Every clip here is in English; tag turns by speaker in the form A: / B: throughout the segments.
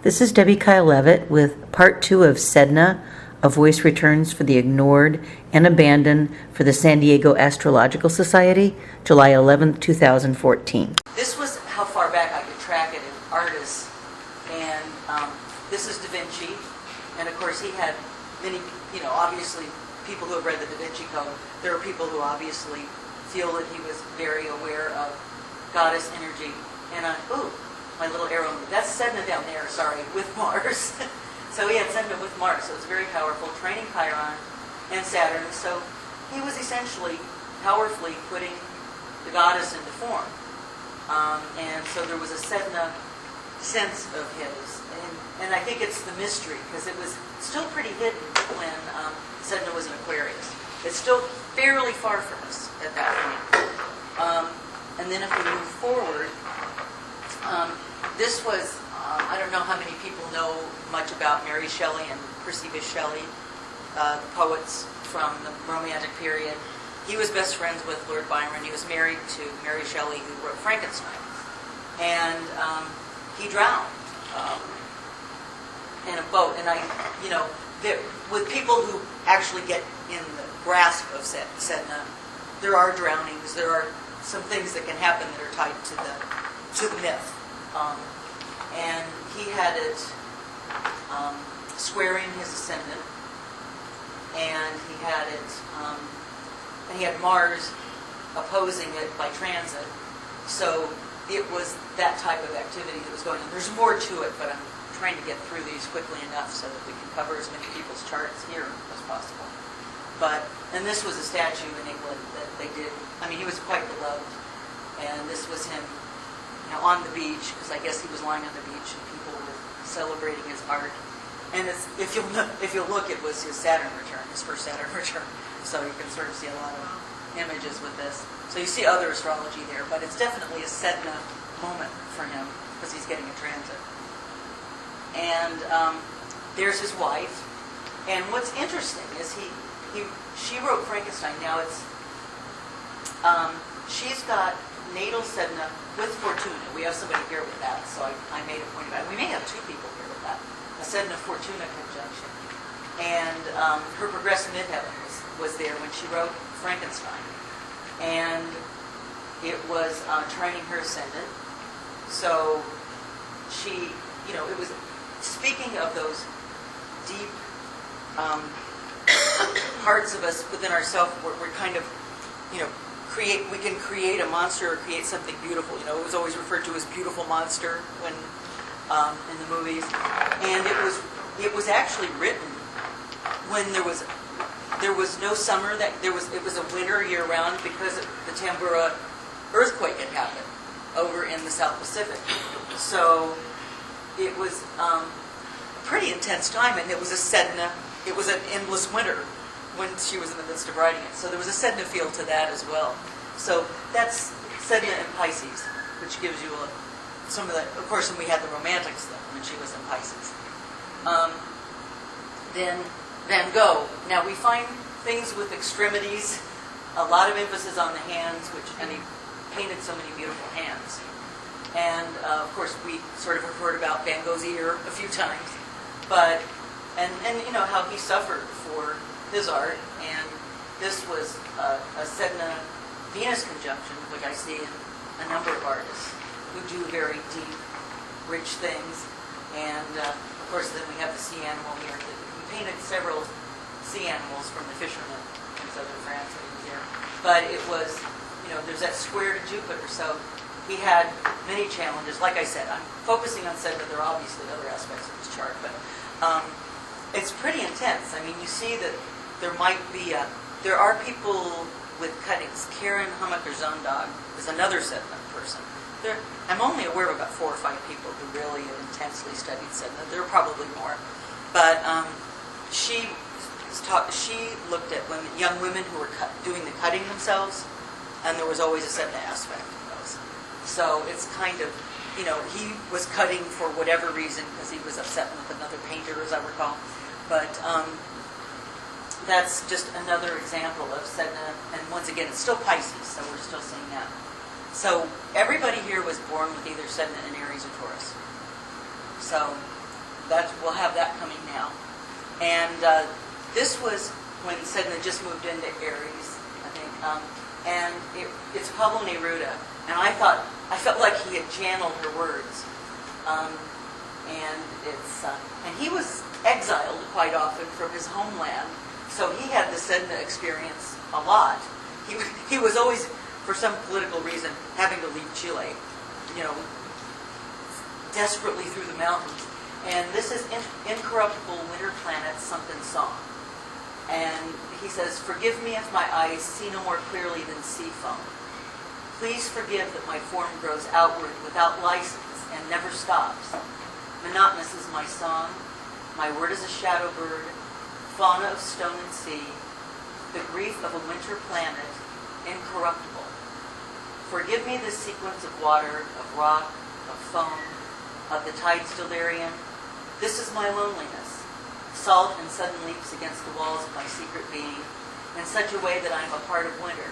A: This is Debbie Kyle Levitt with part 2 of Sedna, A Voice Returns for the Ignored and Abandoned for the San Diego Astrological Society, July 11, 2014.
B: This was how far back I could track it in artists, and this is Da Vinci, and of course he had many, obviously people who have read the Da Vinci Code, there are people who obviously feel that he was very aware of goddess energy, and my little arrow, that's Sedna down there, sorry, with Mars. So he had Sedna with Mars, so it's very powerful, training Chiron and Saturn. So he was essentially powerfully putting the goddess into form. And so there was a Sedna sense of his. And I think it's the mystery, because it was still pretty hidden when Sedna was in Aquarius. It's still fairly far from us at that point. And then if we move forward, this was, I don't know how many people know much about Mary Shelley and Percy Bysshe Shelley, the poets from the Romantic period. He was best friends with Lord Byron. He was married to Mary Shelley, who wrote Frankenstein. And he drowned in a boat. And with people who actually get in the grasp of Sedna, there are drownings. There are some things that can happen that are tied to the myth. And he had it squaring his ascendant, and he had it, and he had Mars opposing it by transit. So it was that type of activity that was going on. There's more to it, but I'm trying to get through these quickly enough so that we can cover as many people's charts here as possible. And this was a statue in England that they did. I mean, he was quite beloved, and this was him on the beach, because I guess he was lying on the beach and people were celebrating his art. And if you'll look, it was his Saturn return, his first Saturn return. So you can sort of see a lot of images with this. So you see other astrology there, but it's definitely a Sedna moment for him because he's getting a transit. And there's his wife. And what's interesting is she wrote Frankenstein. Now she's got natal Sedna with Fortuna. We have somebody here with that, so I made a point about it. We may have two people here with that. A Sedna-Fortuna conjunction. And her progressive midheaven was there when she wrote Frankenstein. And it was training her ascendant. So she, it was speaking of those deep parts of us within ourselves where we're kind of, we can create a monster or create something beautiful. It was always referred to as beautiful monster when in the movies. And it was actually written when there was no summer, it was a winter year round because the Tambora earthquake had happened over in the South Pacific. So it was a pretty intense time, and it was an endless winter when she was in the midst of writing it. So there was a Sedna feel to that as well. So that's Sedna in Pisces, which gives you some of that. Of course, and we had the Romantics then when she was in Pisces. Then Van Gogh. Now we find things with extremities, a lot of emphasis on the hands, and he painted so many beautiful hands. And of course, we sort of have heard about Van Gogh's ear a few times, but and how he suffered for his art, and this was a Sedna-Venus conjunction, which I see in a number of artists who do very deep, rich things. And of course, then we have the sea animal here. He painted several sea animals from the fishermen in southern France when he was there. But it was, there's that square to Jupiter, so he had many challenges. Like I said, I'm focusing on Sedna. There are obviously other aspects of this chart, but it's pretty intense. I mean, you see that there are people with cuttings. Karen Hummacher Zondag is another Sedna person. I'm only aware of about 4 or 5 people who really have intensely studied Sedna. There are probably more. But she looked at young women who were doing the cutting themselves, and there was always a Sedna aspect in those. So it's kind of, he was cutting for whatever reason because he was upset with another painter, as I recall. But that's just another example of Sedna, and once again, it's still Pisces, so we're still seeing that. So everybody here was born with either Sedna in Aries or Taurus. So we'll have that coming now. And this was when Sedna just moved into Aries, I think. And it's Pablo Neruda. And I felt like he had channeled her words. And he was exiled quite often from his homeland. So he had the Sedna experience a lot. He was always, for some political reason, having to leave Chile, desperately through the mountains. And this is Incorruptible Winter Planet's something song. And he says, "Forgive me if my eyes see no more clearly than sea foam. Please forgive that my form grows outward without license and never stops. Monotonous is my song, my word is a shadow bird, fauna of stone and sea, the grief of a winter planet, incorruptible. Forgive me this sequence of water, of rock, of foam, of the tide's delirium. This is my loneliness, salt and sudden leaps against the walls of my secret being, in such a way that I am a part of winter,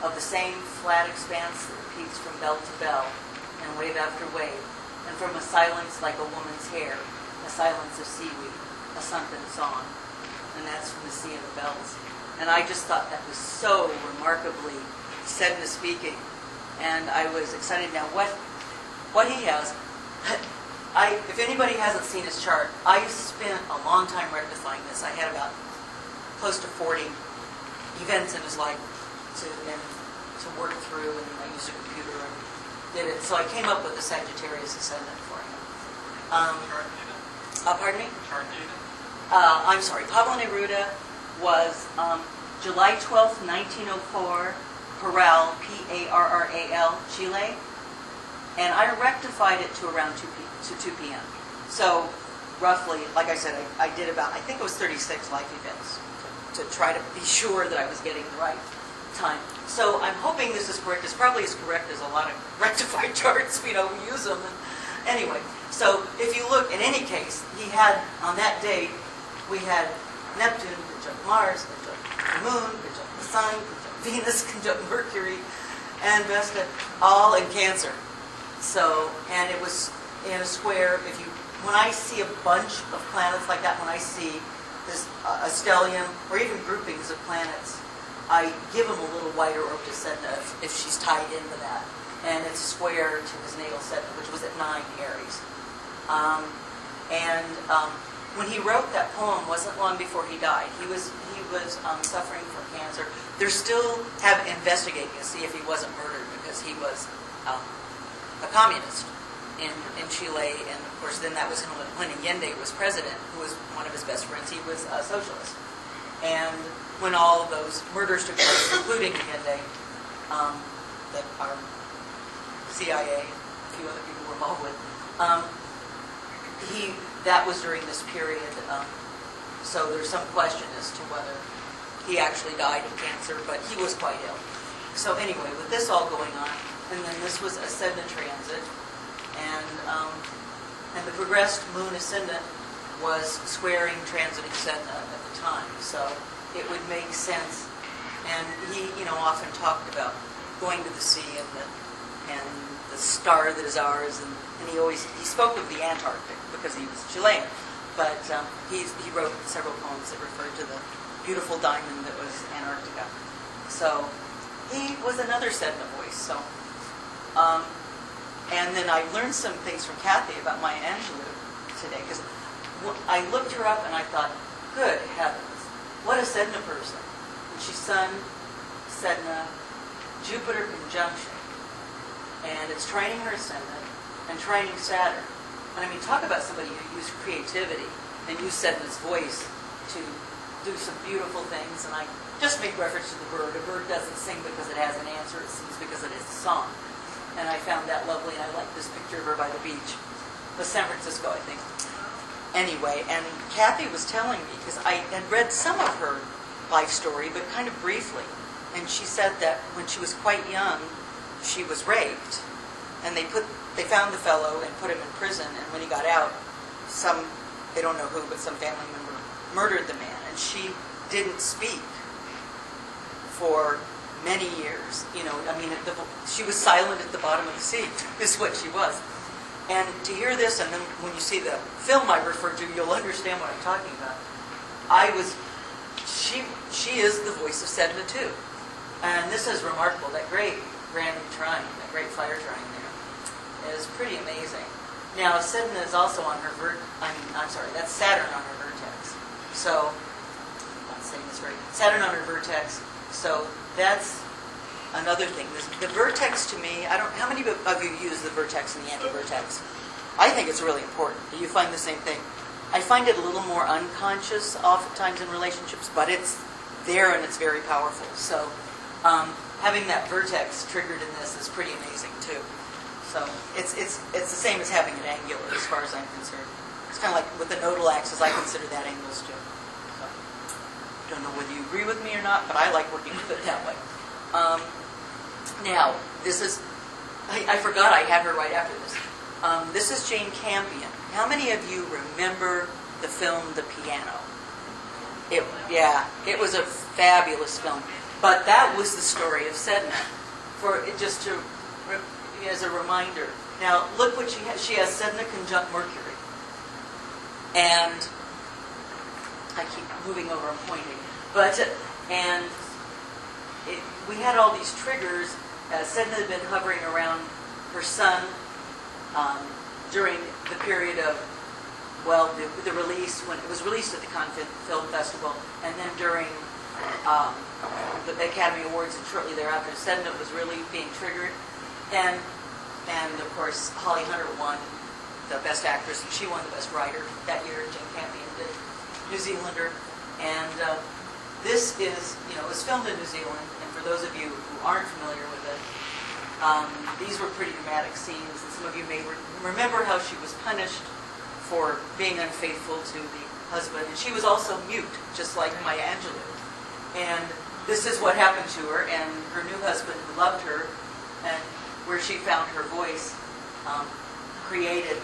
B: of the same flat expanse that repeats from bell to bell, and wave after wave, and from a silence like a woman's hair, a silence of seaweed, a sunken song." And that's from the Sea and the Bells. And I just thought that was so remarkably Sedna speaking. And I was excited. Now, what he has, if anybody hasn't seen his chart, I spent a long time rectifying this. I had about close to 40 events in his life to work through, and I used a computer and did it. So I came up with a Sagittarius ascendant for him. Pardon me? I'm sorry. Pablo Neruda was July 12th, 1904, Parral, P-A-R-R-A-L, Chile. And I rectified it to around 2 p.m. So roughly, like I said, I did about, I think it was 36 life events to try to be sure that I was getting the right time. So I'm hoping this is correct. It's probably as correct as a lot of rectified charts. We use them. And anyway, so if you look, in any case, he had, on that day, we had Neptune conjunct Mars, conjunct the Moon, conjunct the Sun, conjunct Venus, conjunct Mercury, and Vesta, all in Cancer. So, and it was in a square. When I see a bunch of planets like that, when I see this a stellium or even groupings of planets, I give them a little wider orb to Sedna if she's tied into that. And it's square to his natal Sedna, which was at 9 Aries. When he wrote that poem, wasn't long before he died. He was suffering from cancer. They're still investigating to see if he wasn't murdered, because he was a communist in Chile, and of course then that was when Allende was president, who was one of his best friends. He was a socialist. And when all of those murders took place, including Allende, that our CIA, a few other people were involved with, that was during this period. So there's some question as to whether he actually died of cancer, but he was quite ill. So anyway, with this all going on, and then this was a Sedna transit, and the progressed moon ascendant was squaring transiting Sedna at the time. So it would make sense. And he, often talked about going to the sea and the star that is ours, and he spoke of the Antarctic because he was Chilean. But he wrote several poems that referred to the beautiful diamond that was Antarctica. So he was another Sedna voice. So, and then I learned some things from Kathy about Maya Angelou today, because I looked her up and I thought, good heavens, what a Sedna person. And she's Sun, Sedna, Jupiter conjunction, and it's trining her ascendant and trining Saturn. And I mean, talk about somebody who used creativity and used Sedna's voice to do some beautiful things. And I just made reference to the bird. A bird doesn't sing because it has an answer. It sings because it is a song. And I found that lovely, and I like this picture of her by the beach. It was San Francisco, I think. Anyway, and Kathy was telling me, because I had read some of her life story, but kind of briefly. And she said that when she was quite young, she was raped. And they found the fellow and put him in prison. And when he got out, they don't know who, but some family member murdered the man. And she didn't speak for many years. She was silent at the bottom of the sea, is what she was. And to hear this, and then when you see the film I referred to, you'll understand what I'm talking about. She is the voice of Sedna too. And this is remarkable. That great grand trine, that great fire trine there is pretty amazing. Now, Sedna is also on her that's Saturn on her vertex. So, I'm not saying this right. Saturn on her vertex. So that's another thing. The vertex to me, how many of you use the vertex and the anti-vertex? I think it's really important. Do you find the same thing? I find it a little more unconscious oftentimes in relationships, but it's there and it's very powerful. So having that vertex triggered in this is pretty amazing too. So it's the same as having it angular as far as I'm concerned. It's kind of like with the nodal axis, I consider that angles too. So don't know whether you agree with me or not, but I like working with it that way. Now, this is, I forgot I had her right after this. This is Jane Campion. How many of you remember the film The Piano? It was a fabulous film. But that was the story of Sedna. As a reminder. Now, look what she has. She has Sedna conjunct Mercury. And I keep moving over and pointing. We had all these triggers. Sedna had been hovering around her sun during the period of, the release, when it was released at the Cannes Film Festival, and then during the Academy Awards, and shortly thereafter, Sedna was really being triggered. And of course, Holly Hunter won the Best Actress, and she won the Best Writer that year. Jane Campion did, New Zealander. And this is, it was filmed in New Zealand, and for those of you who aren't familiar with it, these were pretty dramatic scenes, and some of you may remember how she was punished for being unfaithful to the husband, and she was also mute, just like Maya Angelou. And this is what happened to her, and her new husband, who loved her, and where she found her voice, created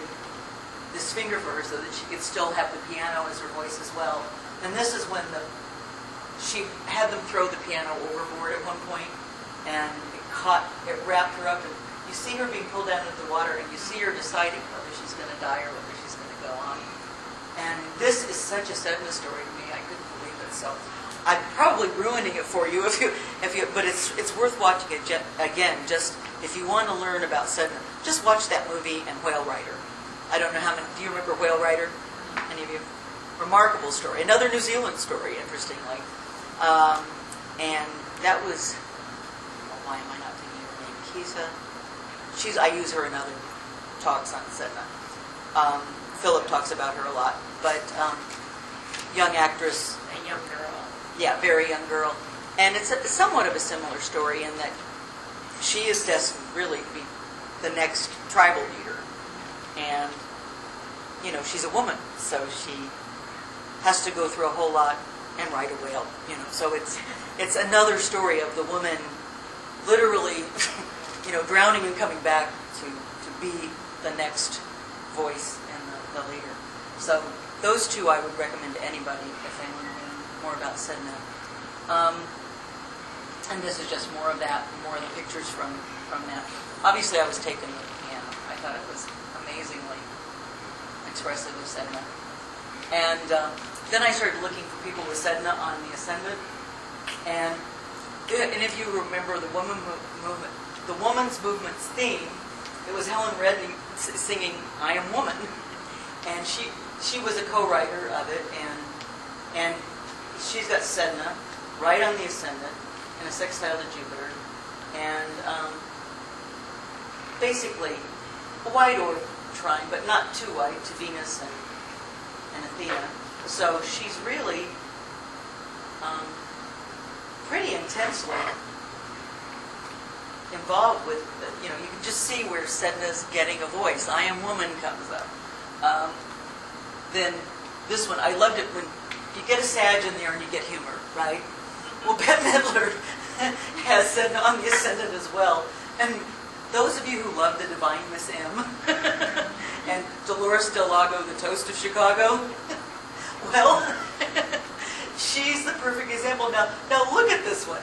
B: this finger for her so that she could still have the piano as her voice as well. And this is when she had them throw the piano overboard at one point, and it wrapped her up, and you see her being pulled down into the water, and you see her deciding whether she's going to die or whether she's going to go on. And this is such a Sedna story to me. I couldn't believe it. So I'm probably ruining it for you but it's worth watching it again. Just if you want to learn about Sedna, just watch that movie and Whale Rider. I don't know how many. Do you remember Whale Rider? Any of you? Remarkable story. Another New Zealand story, interestingly. And that was. Why am I not thinking of her name? Kisa. I use her in other talks on Sedna. Philip talks about her a lot. But young actress.
C: A young girl.
B: Yeah, very young girl. And it's somewhat of a similar story in that she is destined really to be the next tribal leader. And, she's a woman, so she has to go through a whole lot and ride a whale. So it's another story of the woman literally, drowning and coming back to be the next voice and the leader. So those two I would recommend to anybody if they want to learn more about Sedna. And this is just more of that, more of the pictures from that. Obviously, I was taken with the piano. I thought it was amazingly expressive of Sedna. And then I started looking for people with Sedna on the ascendant. And if you remember the woman's movement's theme, it was Helen Reddy singing "I Am Woman," and she was a co-writer of it, and she's got Sedna right on the ascendant in a sextile to Jupiter, and basically a wide orb trine, but not too wide, to Venus and Athena. So she's really pretty intensely involved with, you can just see where Sedna's getting a voice. I Am Woman comes up. Then this one, I loved it when you get a Sag in there and you get humor, right? Well, Bette Midler has Sedna on the ascendant as well. And those of you who love the Divine Miss M and Dolores Del Lago, the Toast of Chicago, well, she's the perfect example. Now look at this one.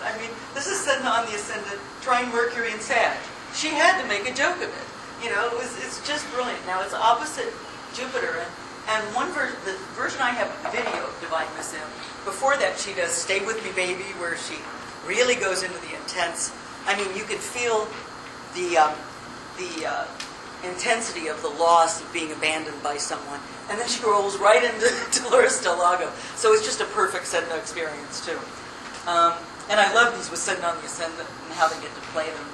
B: This is Sedna on the ascendant, trine Mercury and Sag. She had to make a joke of it. It's just brilliant. Now it's opposite Jupiter, and the version I have video of Divine Miss M. Before that, she does "Stay With Me, Baby," where she really goes into the intense. I mean, you can feel the intensity of the loss of being abandoned by someone, and then she rolls right into Dolores Del Lago. So it's just a perfect Sedna experience too. And I love these with Sedna on the Ascendant and how they get to play them.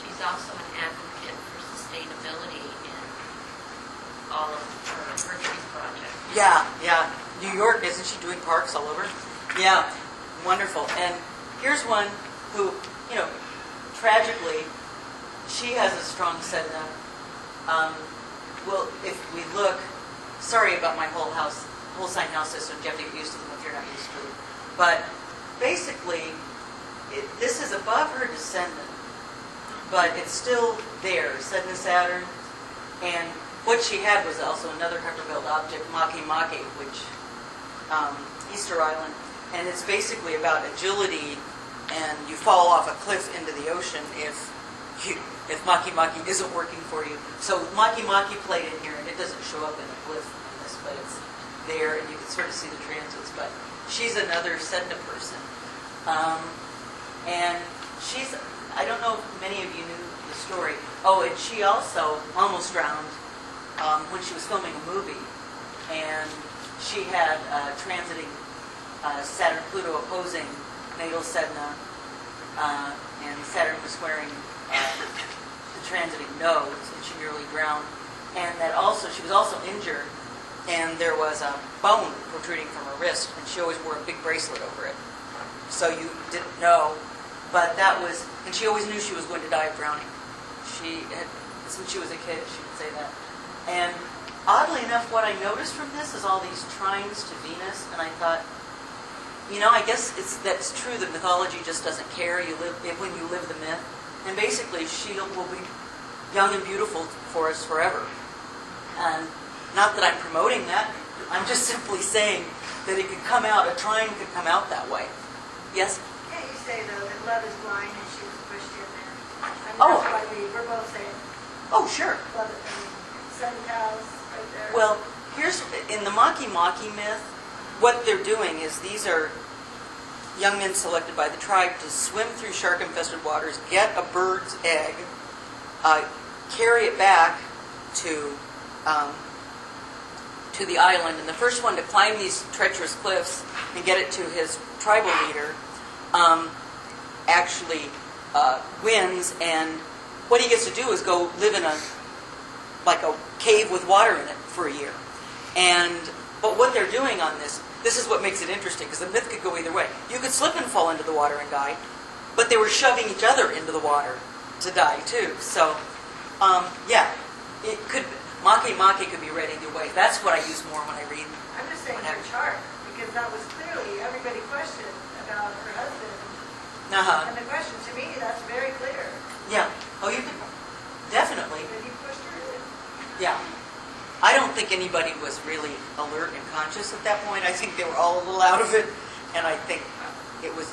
C: She's also an advocate for sustainability in all of her trees projects.
B: Yeah. New York, isn't she doing parks all over? Yeah, wonderful. And here's one who, tragically, she has a strong Sedna. Well, if we look, sorry about my whole sign house system. You have to get used to them if you're not used to them. But basically, this is above her descendant, but it's still there, Sedna Saturn. And what she had was also another Kuiper-Belt object, Maki-Maki, which Easter Island, and it's basically about agility, and you fall off a cliff into the ocean if Maki-Maki isn't working for you. So Maki-Maki played in here, and it doesn't show up in the glyph in this, but it's there, and you can sort of see the transits. But she's another Sedna person. And she's, I don't know if many of you knew the story. Oh, and she also almost drowned when she was filming a movie. And she had transiting Saturn-Pluto opposing natal Sedna, and Saturn was squaring the transiting nodes, and she nearly drowned. And that also, she was also injured, and there was a bone protruding from her wrist, and she always wore a big bracelet over it. So you didn't know, but that was, and she always knew she was going to die of drowning. She had, since she was a kid, she would say that. And oddly enough, what I noticed from this is all these trines to Venus, and I thought, I guess that's true that mythology just doesn't care. You live when you live the myth, and basically she will be young and beautiful for us forever. And not that I'm promoting that, I'm just simply saying that it could come out, a trine could come out that way. Yes?
D: Can't you say, though, that love is blind and she was pushed in there? That's why we're both saying
B: Oh, sure.
D: love it. Sun's house, right there.
B: Well, here's, in the Maki-Maki myth, what they're doing is these are young men selected by the tribe to swim through shark-infested waters, get a bird's egg, carry it back to the island, and the first one to climb these treacherous cliffs and get it to his tribal leader actually wins, and what he gets to do is go live in a cave with water in it for a year. But what they're doing on this is what makes it interesting, because the myth could go either way. You could slip and fall into the water and die, but they were shoving each other into the water to die too. So, it could, Maki-Maki could be read either way. That's what I use more when I read.
D: I'm just saying her chart, because that was clearly, everybody questioned about her husband. And the question, to me, that's very clear.
B: Yeah. Oh, you could, definitely.
D: That he pushed her in.
B: Yeah. I don't think anybody was really alert and conscious at that point. I think they were all a little out of it, and I think it was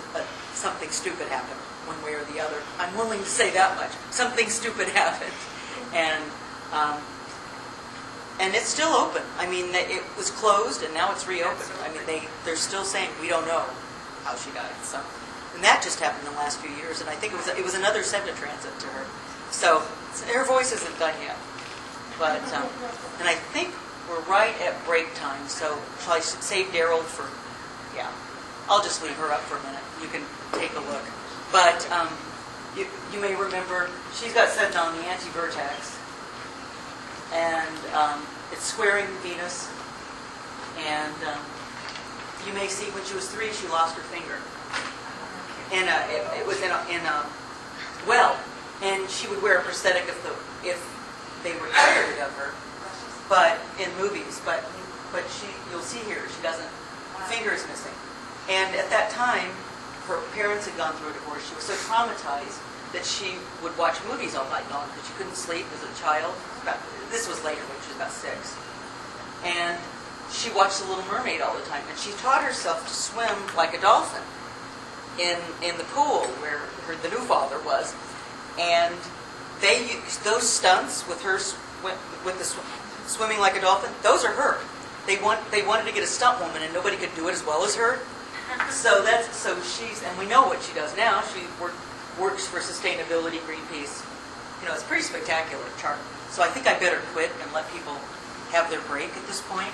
B: something stupid happened one way or the other. I'm willing to say that much. Something stupid happened, and it's still open. I mean, it was closed, and now it's reopened. I mean, they're still saying we don't know how she died. So, and that just happened in the last few years, and I think it was another Sedna transit to her. So her voice isn't done yet. But, and I think we're right at break time, so shall I save Daryl for, I'll just leave her up for a minute. You can take a look. But you may remember, she's got Sedna on the anti-vertex, and it's squaring Venus, and you may see when she was 3, she lost her finger. And it was in a well, and she would wear a prosthetic if they were tired of her, but in movies. But you'll see here, she doesn't. Finger is missing. And at that time, her parents had gone through a divorce. She was so traumatized that she would watch movies all night long because she couldn't sleep as a child. This was later when she was about 6. And she watched The Little Mermaid all the time. And she taught herself to swim like a dolphin in the pool where the new father was. And those stunts with her with the swimming like a dolphin, those are her. They wanted to get a stunt woman, and nobody could do it as well as her. So she's, and we know what she does now. She works for sustainability, Greenpeace. It's pretty spectacular chart. So I think I better quit and let people have their break at this point.